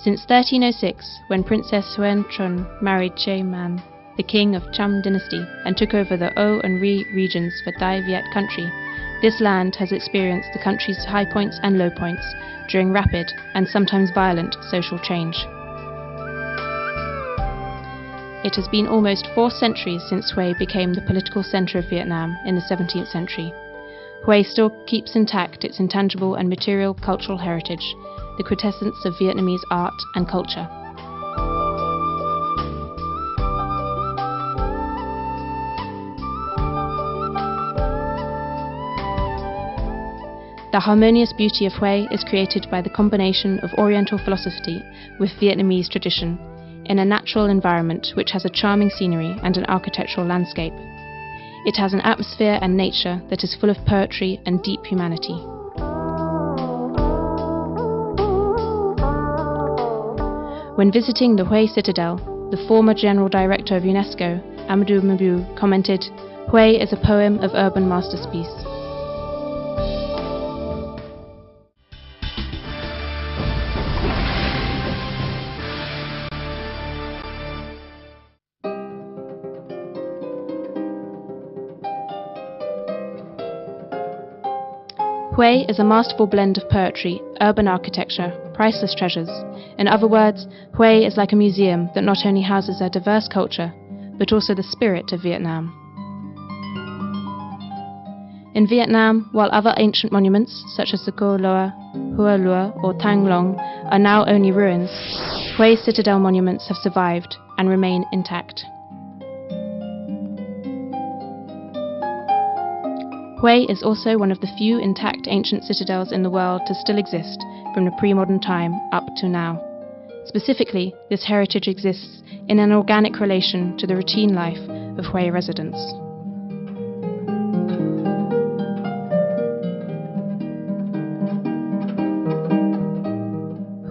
Since 1306, when Princess Huen Chun married Che Man, the king of Cham dynasty, and took over the O and Ri regions for Dai Viet country, this land has experienced the country's high points and low points during rapid and sometimes violent social change. It has been almost 4 centuries since Hue became the political centre of Vietnam in the 17th century. Hue still keeps intact its intangible and material cultural heritage, the quintessence of Vietnamese art and culture. The harmonious beauty of Hue is created by the combination of Oriental philosophy with Vietnamese tradition, in a natural environment which has a charming scenery and an architectural landscape. It has an atmosphere and nature that is full of poetry and deep humanity. When visiting the Hue Citadel, the former General Director of UNESCO, Amadou Mabou, commented, "Hue is a poem of urban masterpiece." Hue is a masterful blend of poetry, urban architecture, priceless treasures. In other words, Hue is like a museum that not only houses a diverse culture, but also the spirit of Vietnam. In Vietnam, while other ancient monuments, such as the Co Loa, Hua Lua or Thang Long, are now only ruins, Hue Citadel monuments have survived and remain intact. Hue is also one of the few intact ancient citadels in the world to still exist from the pre-modern time up to now. Specifically, this heritage exists in an organic relation to the routine life of Hue residents.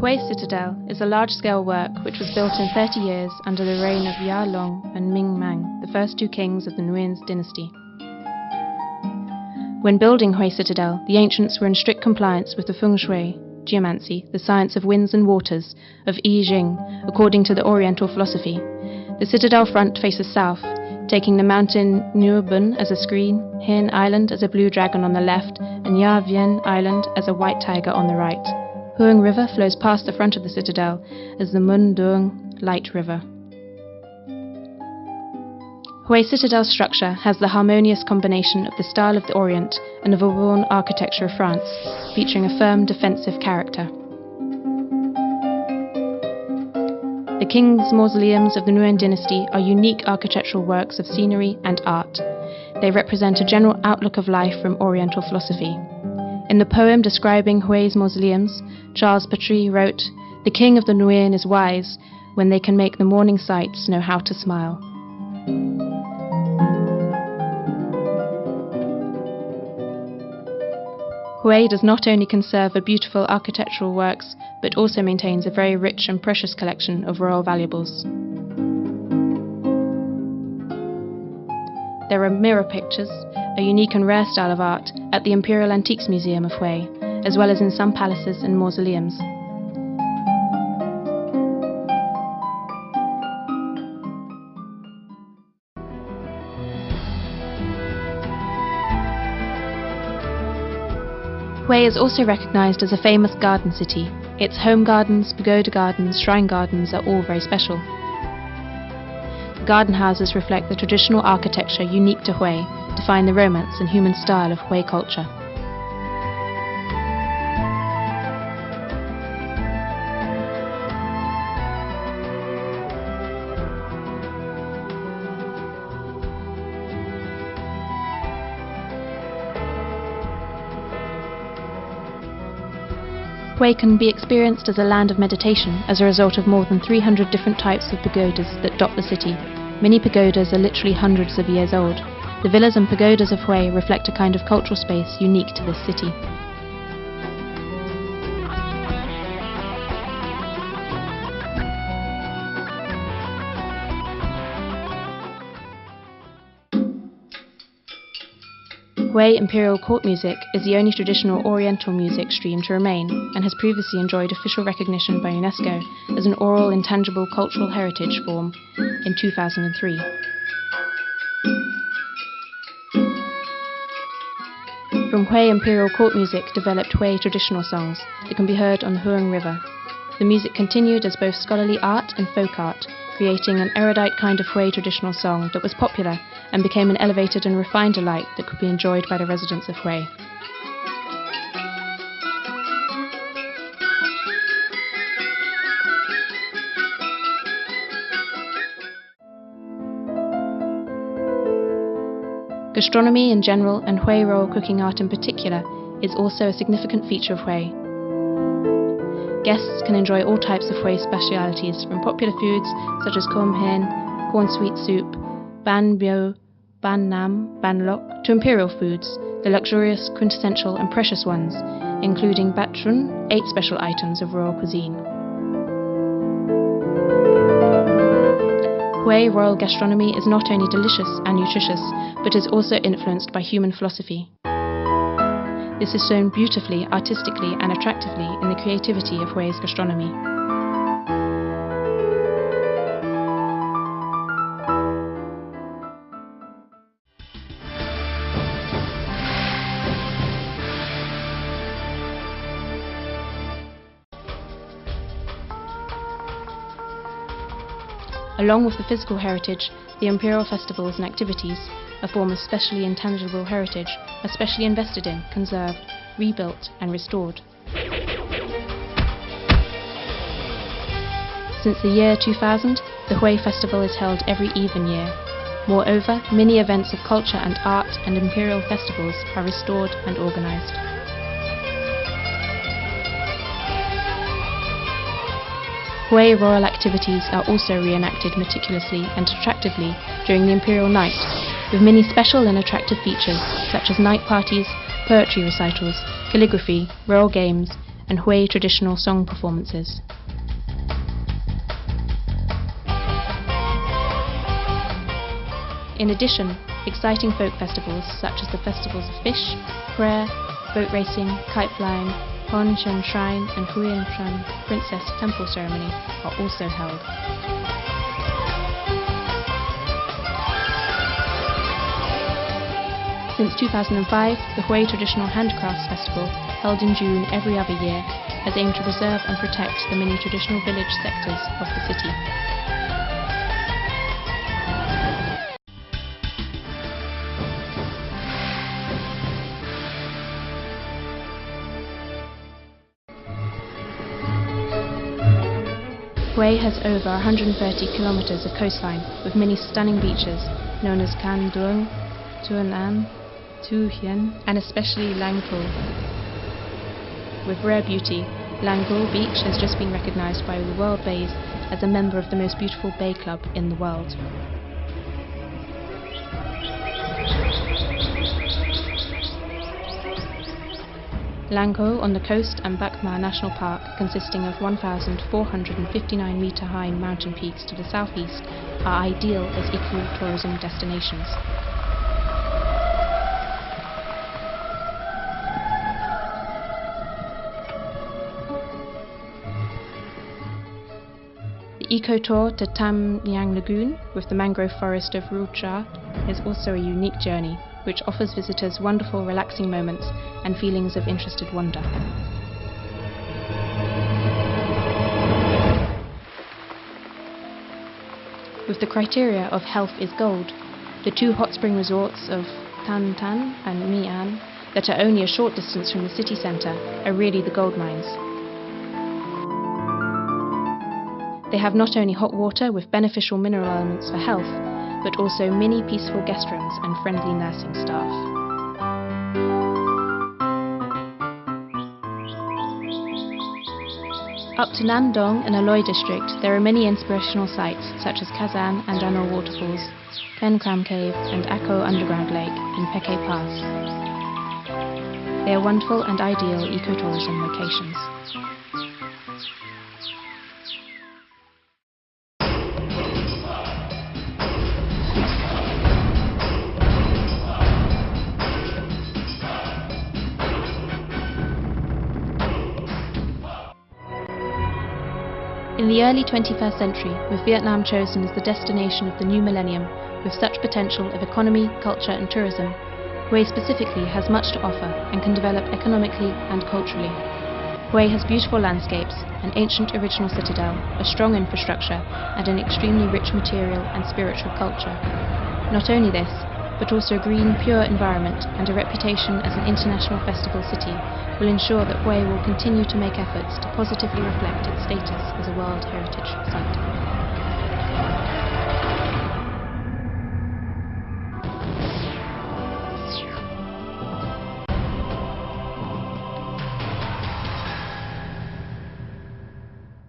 Hue Citadel is a large-scale work which was built in 30 years under the reign of Ya Long and Ming Mang, the first 2 kings of the Nguyen dynasty. When building Hue Citadel, the ancients were in strict compliance with the feng shui, geomancy, the science of winds and waters, of I Ching, according to the Oriental philosophy. The citadel front faces south, taking the mountain Nue Bun as a screen, Hien Island as a blue dragon on the left, and Ya Vien Island as a white tiger on the right. Huong River flows past the front of the citadel as the Mun Duong Light River. Hue Citadel's structure has the harmonious combination of the style of the Orient and the Vauban architecture of France, featuring a firm defensive character. The king's mausoleums of the Nguyen dynasty are unique architectural works of scenery and art. They represent a general outlook of life from Oriental philosophy. In the poem describing Hue's mausoleums, Charles Patry wrote, "The king of the Nguyen is wise when they can make the morning sights know how to smile." Hue does not only conserve a beautiful architectural works, but also maintains a very rich and precious collection of royal valuables. There are mirror pictures, a unique and rare style of art, at the Imperial Antiques Museum of Hue, as well as in some palaces and mausoleums. Hue is also recognized as a famous garden city. Its home gardens, pagoda gardens, shrine gardens are all very special. The garden houses reflect the traditional architecture unique to Hue, define the romance and human style of Hue culture. Hue can be experienced as a land of meditation as a result of more than 300 different types of pagodas that dot the city. Many pagodas are literally hundreds of years old. The villas and pagodas of Hue reflect a kind of cultural space unique to this city. Hui Imperial Court music is the only traditional Oriental music stream to remain and has previously enjoyed official recognition by UNESCO as an oral intangible cultural heritage form in 2003. From Hui Imperial Court music developed Hui traditional songs that can be heard on the Huang River. The music continued as both scholarly art and folk art, creating an erudite kind of Hui traditional song that was popular and became an elevated and refined delight that could be enjoyed by the residents of Hui. Gastronomy in general and Hui royal cooking art in particular is also a significant feature of Hui. Guests can enjoy all types of Hui specialities, from popular foods such as kom hen, corn sweet soup, ban bio, ban nam, ban lok, to imperial foods, the luxurious, quintessential and precious ones, including bat chun, 8 special items of royal cuisine. Hui royal gastronomy is not only delicious and nutritious, but is also influenced by human philosophy. This is shown beautifully, artistically and attractively in the creativity of Hui's gastronomy. Along with the physical heritage, the imperial festivals and activities, a form of specially intangible heritage, are specially invested in, conserved, rebuilt and restored. Since the year 2000, the Hui Festival is held every even year. Moreover, many events of culture and art and imperial festivals are restored and organized. Hui royal activities are also reenacted meticulously and attractively during the Imperial Night, with many special and attractive features such as night parties, poetry recitals, calligraphy, royal games, and Hui traditional song performances. In addition, exciting folk festivals such as the festivals of fish, prayer, boat racing, kite flying, Hon Shen Shrine and Huiyan Shan Princess Temple ceremony are also held. Since 2005, the Hui Traditional Handcrafts Festival, held in June every other year, has aimed to preserve and protect the many traditional village sectors of the city. Hui has over 130 kilometers of coastline with many stunning beaches known as Can Duong, Tuan An, Tu Hien, and especially Lang Ko. With rare beauty, Lang Ko Beach has just been recognized by the World Bays as a member of the most beautiful bay club in the world. Lang Ko on the coast and Bac Ma National Park, consisting of 1,459 metre high mountain peaks to the southeast, are ideal as eco-tourism destinations. The eco-tour to Tam Yang Lagoon with the mangrove forest of Rucha is also a unique journey, which offers visitors wonderful relaxing moments and feelings of interested wonder. With the criteria of health is gold, the 2 hot spring resorts of Tan Tan and Mi An, that are only a short distance from the city centre, are really the gold mines. They have not only hot water with beneficial mineral elements for health, but also many peaceful guest rooms and friendly nursing staff. Up to Nandong and Aloi district, there are many inspirational sites such as Kazan and Danor waterfalls, Pen Clam Cave and Akko Underground Lake in Peke Pass. They are wonderful and ideal ecotourism locations. In the early 21st century, with Vietnam chosen as the destination of the new millennium, with such potential of economy, culture and tourism, Hue specifically has much to offer and can develop economically and culturally. Hue has beautiful landscapes, an ancient original citadel, a strong infrastructure, and an extremely rich material and spiritual culture. Not only this, but also a green, pure environment and a reputation as an international festival city will ensure that Hue will continue to make efforts to positively reflect its status as a World Heritage Site.